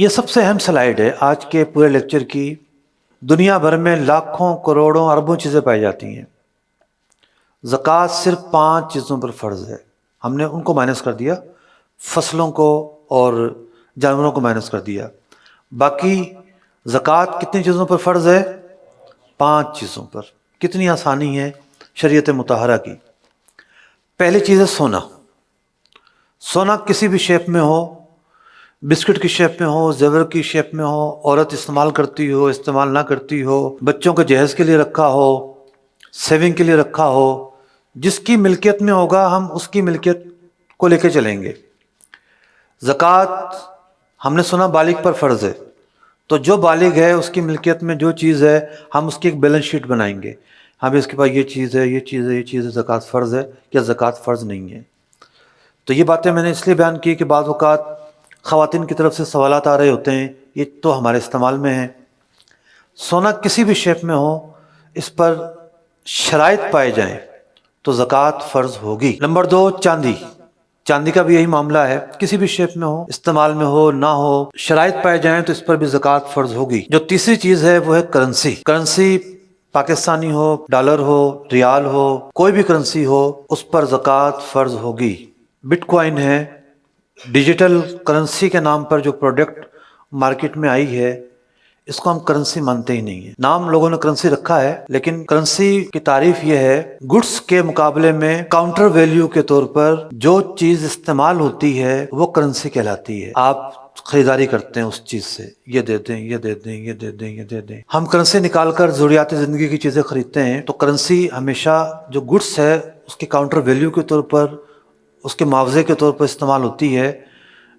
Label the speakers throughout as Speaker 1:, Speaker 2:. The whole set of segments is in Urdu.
Speaker 1: یہ سب سے اہم سلائیڈ ہے آج کے پورے لیکچر کی۔ دنیا بھر میں لاکھوں کروڑوں اربوں چیزیں پائی جاتی ہیں، زکوٰۃ صرف 5 چیزوں پر فرض ہے۔ ہم نے ان کو مائنس کر دیا، فصلوں کو اور جانوروں کو مائنس کر دیا۔ باقی زکوٰۃ کتنی چیزوں پر فرض ہے؟ 5 چیزوں پر۔ کتنی آسانی ہے شریعت مطہرہ کی۔ پہلی چیز ہے سونا۔ سونا کسی بھی شیپ میں ہو، بسکٹ کی شیپ میں ہو، زیور کی شیپ میں ہو، عورت استعمال کرتی ہو، استعمال نہ کرتی ہو، بچوں کے جہیز کے لیے رکھا ہو، سیونگ کے لیے رکھا ہو، جس کی ملکیت میں ہوگا ہم اس کی ملکیت کو لے کے چلیں گے۔ زکوٰۃ ہم نے سنا بالغ پر فرض ہے، تو جو بالغ ہے اس کی ملکیت میں جو چیز ہے ہم اس کی ایک بیلنس شیٹ بنائیں گے۔ ہاں بھی اس کے پاس یہ چیز ہے، یہ چیز ہے، یہ چیز ہے، زکوٰۃ فرض ہے یا زکوٰۃ فرض نہیں ہے۔ تو یہ باتیں میں نے اس لیے بیان کی کہ بعض اوقات خواتین کی طرف سے سوالات آ رہے ہوتے ہیں، یہ تو ہمارے استعمال میں ہیں۔ سونا کسی بھی شیپ میں ہو، اس پر شرائط پائے جائیں تو زکوٰۃ فرض ہوگی۔ نمبر 2، چاندی۔ چاندی کا بھی یہی معاملہ ہے، کسی بھی شیپ میں ہو، استعمال میں ہو نہ ہو، شرائط پائے جائیں تو اس پر بھی زکوٰۃ فرض ہوگی۔ جو تیسری چیز ہے وہ ہے کرنسی۔ کرنسی پاکستانی ہو، ڈالر ہو، ریال ہو، کوئی بھی کرنسی ہو، اس پر زکوٰۃ فرض ہوگی۔ بٹ کوائن ہے، ڈیجیٹل کرنسی کے نام پر جو پروڈکٹ مارکیٹ میں آئی ہے، اس کو ہم کرنسی مانتے ہی نہیں ہیں۔ نام لوگوں نے کرنسی رکھا ہے، لیکن کرنسی کی تعریف یہ ہے گڈس کے مقابلے میں کاؤنٹر ویلیو کے طور پر جو چیز استعمال ہوتی ہے وہ کرنسی کہلاتی ہے۔ آپ خریداری کرتے ہیں اس چیز سے، یہ دے دیں، یہ دے دیں، یہ دے دیں، یہ دے دیں۔ ہم کرنسی نکال کر ضروریات زندگی کی چیزیں خریدتے ہیں، تو کرنسی ہمیشہ جو گڈس ہے اس کے کاؤنٹر ویلیو کے طور پر، اس کے معاوضے کے طور پر استعمال ہوتی ہے۔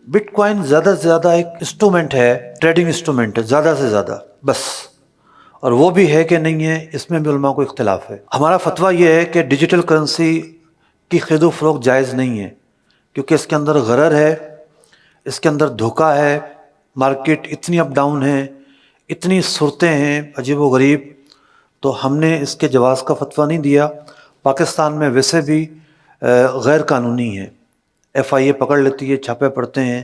Speaker 1: بٹ کوائن زیادہ سے زیادہ ایک انسٹرومنٹ ہے، ٹریڈنگ انسٹرومنٹ ہے، زیادہ سے زیادہ بس۔ اور وہ بھی ہے کہ نہیں ہے، اس میں بھی علماء کو اختلاف ہے۔ ہمارا فتویٰ یہ ہے کہ ڈیجیٹل کرنسی کی خرید و فروخت جائز نہیں ہے، کیونکہ اس کے اندر غرر ہے، اس کے اندر دھوکہ ہے۔ مارکیٹ اتنی اپ ڈاؤن ہے، اتنی صورتیں ہیں عجیب و غریب، تو ہم نے اس کے جواز کا فتویٰ نہیں دیا۔ پاکستان میں ویسے بھی غیر قانونی ہے، ایف آئی اے پکڑ لیتی ہے، چھاپے پڑتے ہیں،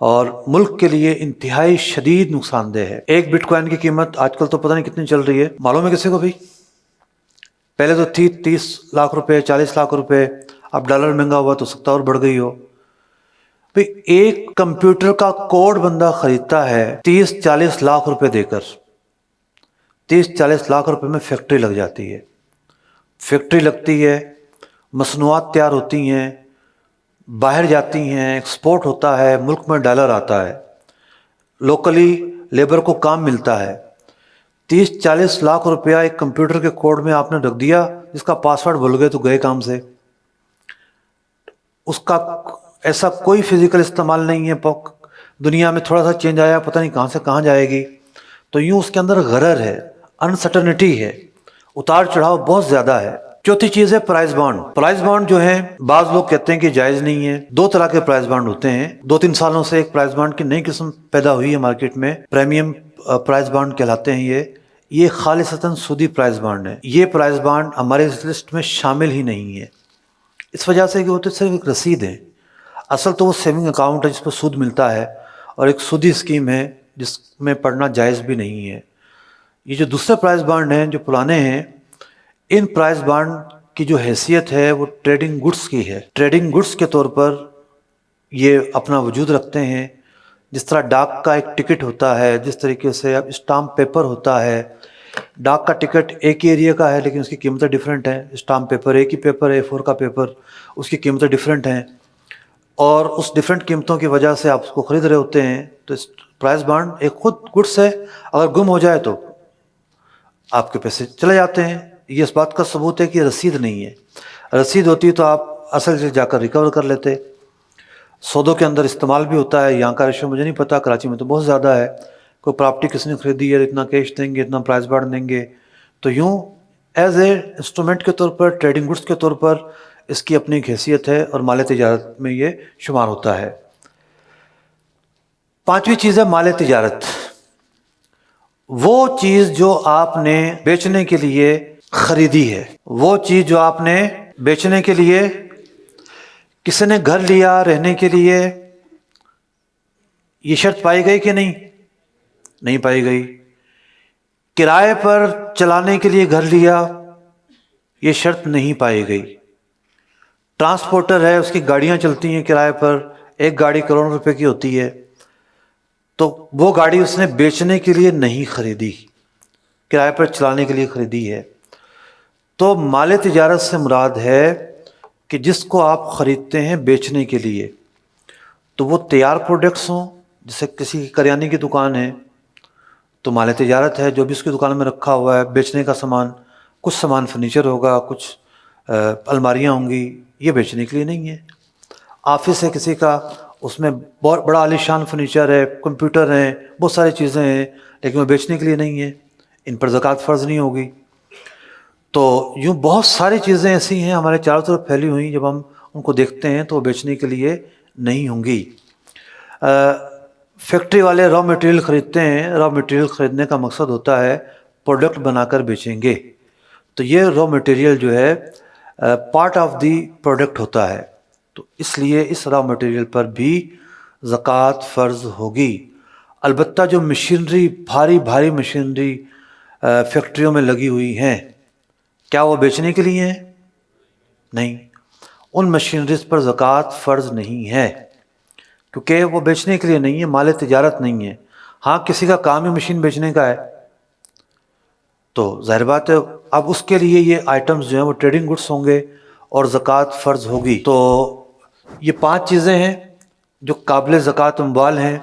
Speaker 1: اور ملک کے لیے انتہائی شدید نقصان دہ ہے۔ ایک بٹ کوائن کی قیمت آج کل تو پتہ نہیں کتنی چل رہی ہے، معلوم ہے کسی کو بھی؟ پہلے تو تھی 30 لاکھ روپے، 40 لاکھ روپے، اب ڈالر مہنگا ہوا تو سکتا اور بڑھ گئی ہو۔ بھئی ایک کمپیوٹر کا کوڈ بندہ خریدتا ہے 30-40 لاکھ روپے دے کر۔ 30-40 لاکھ روپے میں فیکٹری لگ جاتی ہے، فیکٹری لگتی ہے، مصنوعات تیار ہوتی ہیں، باہر جاتی ہیں، ایکسپورٹ ہوتا ہے، ملک میں ڈالر آتا ہے، لوکلی لیبر کو کام ملتا ہے۔ 30-40 لاکھ روپیہ ایک کمپیوٹر کے کوڈ میں آپ نے رکھ دیا، جس کا پاسورڈ بھول گئے تو گئے کام سے۔ اس کا ایسا کوئی فزیکل استعمال نہیں ہے، دنیا میں تھوڑا سا چینج آیا، پتہ نہیں کہاں سے کہاں جائے گی۔ تو یوں اس کے اندر غرر ہے، انسرٹنٹی ہے، اتار چڑھاؤ بہت زیادہ ہے۔ چوتھی چیز ہے پرائز بانڈ۔ پرائز بانڈ جو ہیں، بعض لوگ کہتے ہیں کہ جائز نہیں ہے۔ 2 طرح کے پرائز بانڈ ہوتے ہیں۔ 2-3 سالوں سے ایک پرائز بانڈ کی نئی قسم پیدا ہوئی ہے مارکیٹ میں، پریمیم پرائز بانڈ کہلاتے ہیں یہ خالصتاً سودی پرائز بانڈ ہے۔ یہ پرائز بانڈ ہمارے اس لسٹ میں شامل ہی نہیں ہے، اس وجہ سے کہ وہ تو صرف ایک رسید ہے۔ اصل تو وہ سیونگ اکاؤنٹ ہے جس پر سود ملتا ہے، اور ایک سودی اسکیم ہے جس میں پڑھنا جائز بھی نہیں ہے۔ یہ جو دوسرے پرائز بانڈ ہیں جو پرانے ہیں، ان پرائز بانڈ کی جو حیثیت ہے وہ ٹریڈنگ گڈس کی ہے۔ ٹریڈنگ گڈس کے طور پر یہ اپنا وجود رکھتے ہیں۔ جس طرح ڈاک کا ایک ٹکٹ ہوتا ہے، جس طریقے سے اب اسٹامپ پیپر ہوتا ہے۔ ڈاک کا ٹکٹ ایک ہی ایریا کا ہے لیکن اس کی قیمتیں ڈیفرنٹ ہیں، اسٹامپ پیپر ایک ہی پیپر ہے، A4 کا پیپر، اس کی قیمتیں ڈیفرنٹ ہیں، اور اس ڈیفرنٹ قیمتوں کی وجہ سے آپ اس کو خرید رہے ہوتے ہیں۔ تو اس پرائز بانڈ ایک خود گڈس ہے، اگر گم ہو جائے تو آپ کے پیسے چلے جاتے ہیں۔ یہ اس بات کا ثبوت ہے کہ یہ رسید نہیں ہے۔ رسید ہوتی تو آپ اصل سے جا کر ریکور کر لیتے۔ سودوں کے اندر استعمال بھی ہوتا ہے، یہاں کا ریشو مجھے نہیں پتا، کراچی میں تو بہت زیادہ ہے۔ کوئی پراپرٹی کسی نے خریدی ہے، اتنا کیش دیں گے، اتنا پرائز بانڈ دیں گے، تو یوں ایز اے انسٹرومنٹ کے طور پر، ٹریڈنگ گڈس کے طور پر اس کی اپنی ایک حیثیت ہے، اور مال تجارت میں یہ شمار ہوتا ہے۔ 5ویں چیز ہے مال تجارت۔ وہ چیز جو آپ نے بیچنے کے لیے خریدی ہے، وہ چیز جو آپ نے بیچنے کے لیے، کسی نے گھر لیا رہنے کے لیے، یہ شرط پائی گئی کہ نہیں؟ نہیں پائی گئی۔ کرائے پر چلانے کے لیے گھر لیا، یہ شرط نہیں پائی گئی۔ ٹرانسپورٹر ہے، اس کی گاڑیاں چلتی ہیں کرائے پر، ایک گاڑی کروڑوں روپے کی ہوتی ہے، تو وہ گاڑی اس نے بیچنے کے لیے نہیں خریدی، کرائے پر چلانے کے لیے خریدی ہے۔ تو مال تجارت سے مراد ہے کہ جس کو آپ خریدتے ہیں بیچنے کے لیے، تو وہ تیار پروڈکٹس ہوں، جیسے کسی کی کریانے کی دکان ہے تو مال تجارت ہے، جو بھی اس کی دکان میں رکھا ہوا ہے بیچنے کا سامان، کچھ سامان فرنیچر ہوگا، کچھ الماریاں ہوں گی، یہ بیچنے کے لیے نہیں ہے۔ آفس ہے کسی کا، اس میں بہت بڑا عالی شان فرنیچر ہے، کمپیوٹر ہیں، بہت ساری چیزیں ہیں، لیکن وہ بیچنے کے لیے نہیں ہے، ان پر زکوٰۃ فرض نہیں ہوگی۔ تو یوں بہت ساری چیزیں ایسی ہیں ہمارے چاروں طرف پھیلی ہوئی، جب ہم ان کو دیکھتے ہیں تو وہ بیچنے کے لیے نہیں ہوں گی۔ فیکٹری والے را مٹیریل خریدتے ہیں، را مٹیریل خریدنے کا مقصد ہوتا ہے پروڈکٹ بنا کر بیچیں گے، تو یہ را مٹیریل جو ہے پارٹ آف دی پروڈکٹ ہوتا ہے، تو اس لیے اس را مٹیریل پر بھی زکوٰۃ فرض ہوگی۔ البتہ جو مشینری، بھاری بھاری مشینری فیکٹریوں میں لگی ہوئی ہیں، کیا وہ بیچنے کے لیے ہیں؟ نہیں، ان مشینریز پر زکوٰۃ فرض نہیں ہے، کیونکہ وہ بیچنے کے لیے نہیں ہے، مال تجارت نہیں ہے۔ ہاں کسی کا کام ہی مشین بیچنے کا ہے تو ظاہر بات ہے اب اس کے لیے یہ آئٹمز جو ہیں وہ ٹریڈنگ گڈس ہوں گے اور زکوٰۃ فرض ہوگی۔ تو یہ 5 چیزیں ہیں جو قابل زکوٰۃ اموال ہیں۔